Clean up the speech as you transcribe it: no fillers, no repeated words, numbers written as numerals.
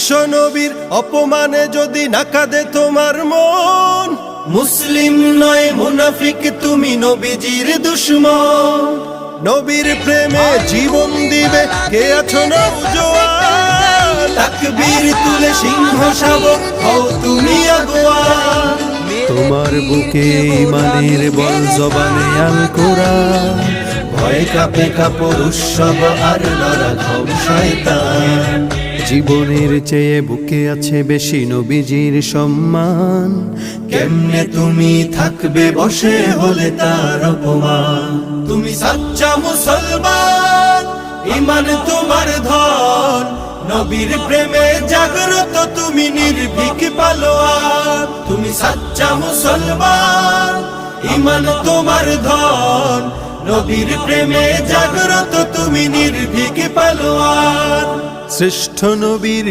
বিশ্ব নবীর অপমানে যদি না কাঁদে তোমার মন, মুসলিম নয় মুনাফিক তুমি নবীজির দুশমন। নবীর প্রেমে জীবন দিবে কে আছো নওজোয়ান, তাকবীর তুলে সিংহ শাবক হও তুমি আগুয়ান। তোমার বুকে ঈমানের বল জবানে আল কোরআন, ভয়ে কাঁপে কাপড় উৎসব আর নরধম শয়তান। জীবনের চেয়ে বুকে আছে বেশি নবীজির সম্মান, কেমনে তুমি থাকবে বসে হলে তার অপমান। তুমি সাচ্চা মুসলমান, ঈমান তোমার ধন, নবীর প্রেমে জাগ্রত তুমি নির্ভীক পালোয়ান। তুমি সাচ্চা মুসলমান, ঈমান তোমার ধন, নবীর প্রেমে জাগ্রত তুমি নির্ভীক পালোয়ান। শ্রেষ্ঠ নবীর